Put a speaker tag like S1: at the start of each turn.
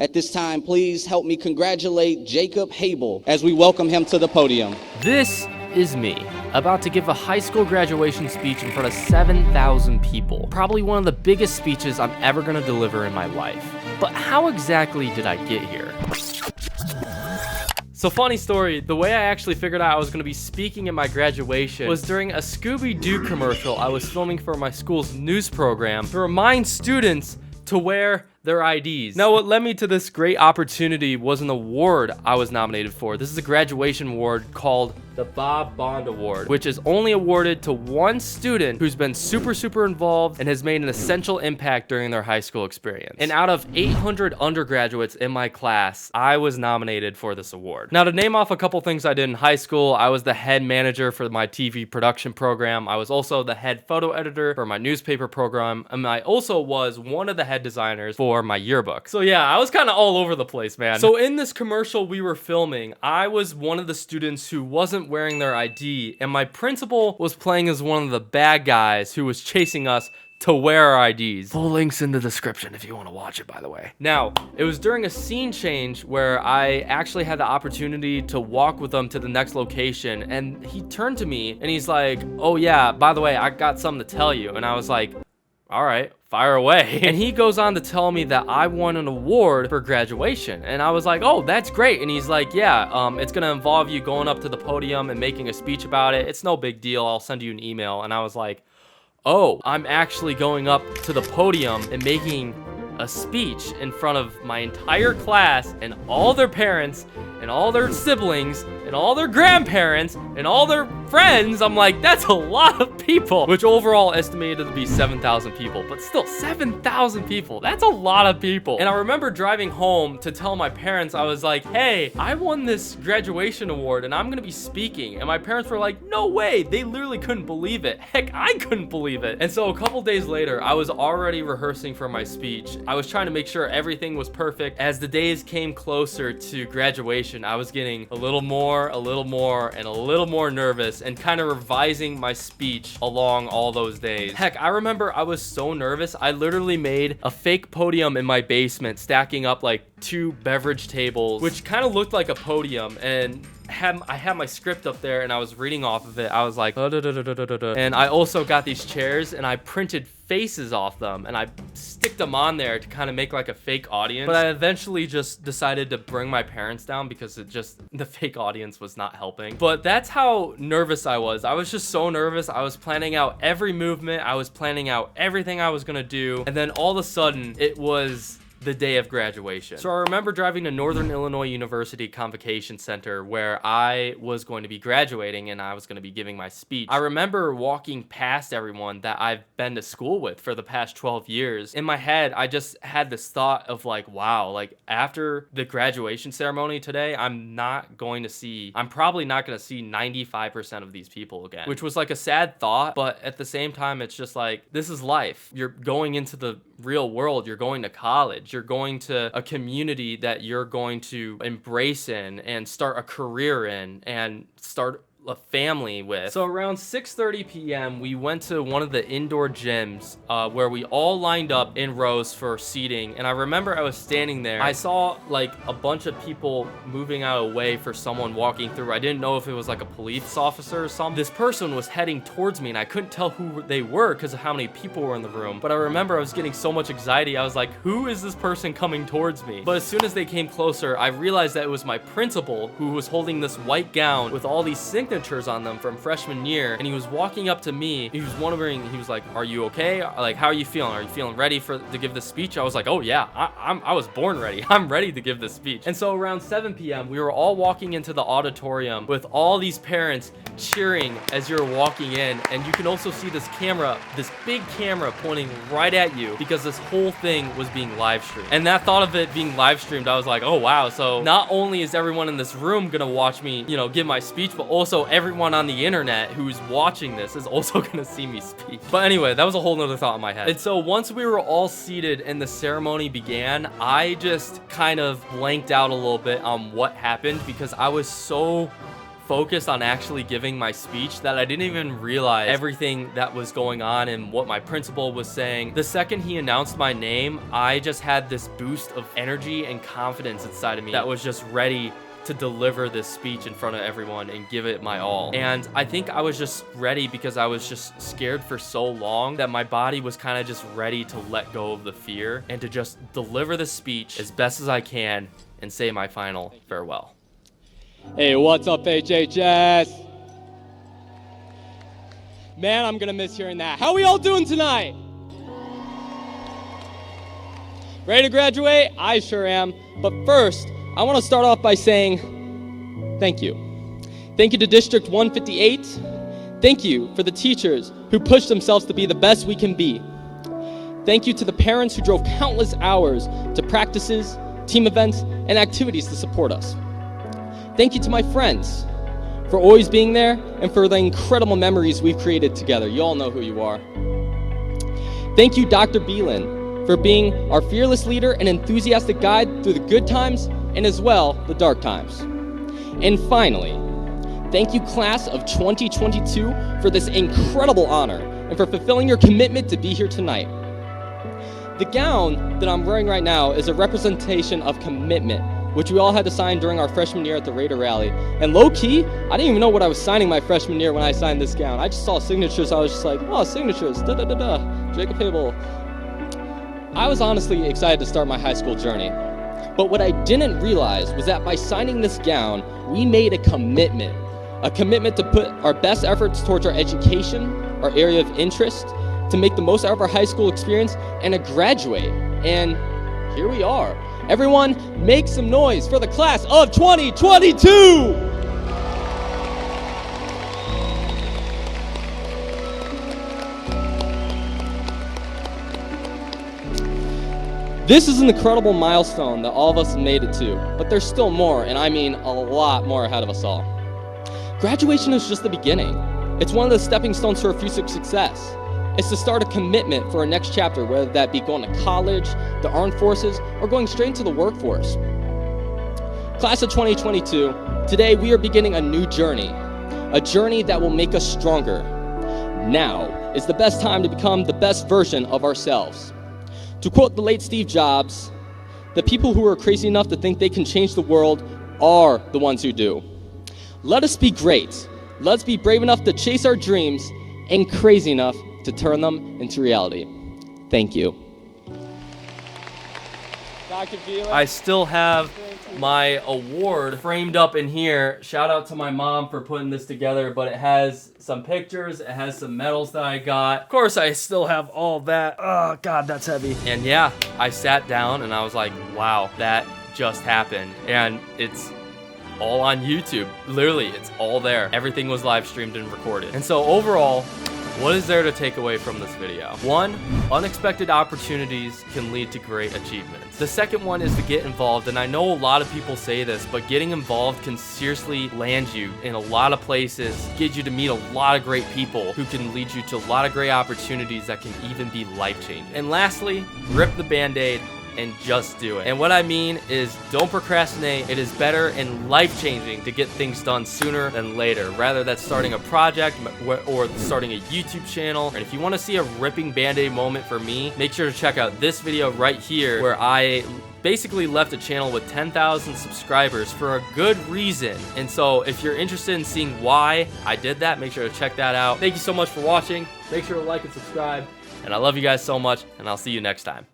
S1: At this time, please help me congratulate Jacob Habel as we welcome him to the podium.
S2: This is me, about to give a high school graduation speech in front of 7,000 people. Probably one of the biggest speeches I'm ever gonna deliver in my life. But how exactly did I get here? So funny story, the way I actually figured out I was going to be speaking at my graduation was during a Scooby commercial I was filming for my school's news program to remind students to wear their IDs. Now, what led me to this great opportunity was an award I was nominated for. This is a graduation award called the Bob Bond Award, which is only awarded to one student who's been super involved and has made an essential impact during their high school experience. And out of 800 undergraduates in my class, I was nominated for this award. Now, to name off a couple things I did in high school, I was the head manager for my TV production program. I was also the head photo editor for my newspaper program. And I also was one of the head designers for my yearbook. So yeah, I was kind of all over the place, man. So in this commercial we were filming, I was one of the students who wasn't wearing their ID, and my principal was playing as one of the bad guys who was chasing us to wear our IDs. Full links in the description if you want to watch it, by the way. Now, it was during a scene change where I actually had the opportunity to walk with them to the next location, and he turned to me and he's like, "Oh yeah, by the way, I got something to tell you." And I was like, "All right, fire away." And he goes on to tell me that I won an award for graduation. And I was like, "Oh, that's great." And he's like, "Yeah, it's gonna involve you going up to the podium and making a speech about it. It's no big deal. I'll send you an email." And I was like, "Oh, I'm actually going up to the podium and making a speech in front of my entire class and all their parents and all their siblings and all their grandparents and all their friends." I'm like, that's a lot of people, which overall estimated to be 7,000 people, but still 7,000 people. That's a lot of people. And I remember driving home to tell my parents, I was like, "Hey, I won this graduation award and I'm gonna be speaking." And my parents were like, "No way." They literally couldn't believe it. Heck, I couldn't believe it. And so a couple days later, I was already rehearsing for my speech. I was trying to make sure everything was perfect. As the days came closer to graduation, I was getting a little more nervous and kind of revising my speech along all those days. Heck, I remember I was so nervous, I literally made a fake podium in my basement, stacking up like 2 beverage tables, which kind of looked like a podium, and I had my script up there and I was reading off of it. I was like, and I also got these chairs and I printed faces off them and I sticked them on there to kind of make like a fake audience. But I eventually just decided to bring my parents down because the fake audience was not helping. But that's how nervous I was. I was just so nervous. I was planning out every movement. I was planning out everything I was gonna do. And then all of a sudden it was the day of graduation. So I remember driving to Northern Illinois University Convocation Center where I was going to be graduating and I was going to be giving my speech. I remember walking past everyone that I've been to school with for the past 12 years. In my head, I just had this thought of like, wow, like after the graduation ceremony today, I'm probably not going to see 95% of these people again, which was like a sad thought. But at the same time, it's just like, this is life. You're going into the real world. You're going to college. You're going to a community that you're going to embrace in and start a career in and start a family with. So around 6:30 p.m. we went to one of the indoor gyms where we all lined up in rows for seating, and I remember I was standing there. I saw like a bunch of people moving out of the way for someone walking through. I didn't know if it was like a police officer or something. This person was heading towards me and I couldn't tell who they were because of how many people were in the room. But I remember I was getting so much anxiety. I was like, who is this person coming towards me? But as soon as they came closer, I realized that it was my principal who was holding this white gown with all these signatures on them from freshman year, and he was walking up to me. He was wondering, he was like, "Are you okay? Like, how are you feeling? Are you feeling ready to give this speech?" I was like, "Oh yeah, I was born ready. I'm ready to give this speech." And so around 7 p.m. we were all walking into the auditorium with all these parents cheering as you're walking in, and you can also see this big camera pointing right at you because this whole thing was being live streamed. And that thought of it being live streamed, I was like, oh wow, so not only is everyone in this room gonna watch me, give my speech, but also everyone on the internet who's watching this is also gonna see me speak. But anyway, that was a whole nother thought in my head. And so once we were all seated and the ceremony began, I just kind of blanked out a little bit on what happened because I was so focused on actually giving my speech that I didn't even realize everything that was going on and what my principal was saying. The second he announced my name, I just had this boost of energy and confidence inside of me that was just ready to deliver this speech in front of everyone and give it my all. And I think I was just ready because I was just scared for so long that my body was kind of just ready to let go of the fear and to just deliver the speech as best as I can and say my final farewell.
S3: Hey, what's up, HHS? Man, I'm gonna miss hearing that. How we all doing tonight? Ready to graduate? I sure am. But first, I want to start off by saying thank you. Thank you to District 158. Thank you for the teachers who pushed themselves to be the best we can be. Thank you to the parents who drove countless hours to practices, team events, and activities to support us. Thank you to my friends for always being there and for the incredible memories we've created together. You all know who you are. Thank you, Dr. Beelan, for being our fearless leader and enthusiastic guide through the good times and as well, the dark times. And finally, thank you, class of 2022, for this incredible honor and for fulfilling your commitment to be here tonight. The gown that I'm wearing right now is a representation of commitment, which we all had to sign during our freshman year at the Raider Rally. And low-key, I didn't even know what I was signing my freshman year when I signed this gown. I just saw signatures, I was just like, oh, signatures, da-da-da-da, Jacob Hable. I was honestly excited to start my high school journey. But what I didn't realize was that by signing this gown, we made a commitment to put our best efforts towards our education, our area of interest, to make the most out of our high school experience, and to graduate. And here we are. Everyone, make some noise for the class of 2022! This is an incredible milestone that all of us have made it to, but there's still more, and I mean a lot more ahead of us all. Graduation is just the beginning. It's one of the stepping stones to our future success. It's to start a commitment for our next chapter, whether that be going to college, the armed forces, or going straight into the workforce. Class of 2022, today we are beginning a new journey, a journey that will make us stronger. Now is the best time to become the best version of ourselves. To quote the late Steve Jobs, the people who are crazy enough to think they can change the world are the ones who do. Let us be great. Let's be brave enough to chase our dreams and crazy enough to turn them into reality. Thank you. Dr. Beelan.
S2: I still have my award framed up in here. Shout out to my mom for putting this together, but it has some pictures, it has some medals that I got. Of course, I still have all that. Oh God, that's heavy. And yeah, I sat down and I was like, wow, that just happened. And it's all on YouTube. Literally, it's all there. Everything was live streamed and recorded. And so overall, what is there to take away from this video? One, unexpected opportunities can lead to great achievements. The second one is to get involved, and I know a lot of people say this, but getting involved can seriously land you in a lot of places, get you to meet a lot of great people who can lead you to a lot of great opportunities that can even be life-changing. And lastly, rip the Band-Aid and just do it. And what I mean is don't procrastinate. It is better and life-changing to get things done sooner than later, rather than starting a project or starting a YouTube channel. And if you want to see a ripping Band-Aid moment for me, make sure to check out this video right here where I basically left a channel with 10,000 subscribers for a good reason. And so if you're interested in seeing why I did that, make sure to check that out. Thank you so much for watching. Make sure to like and subscribe. And I love you guys so much, and I'll see you next time.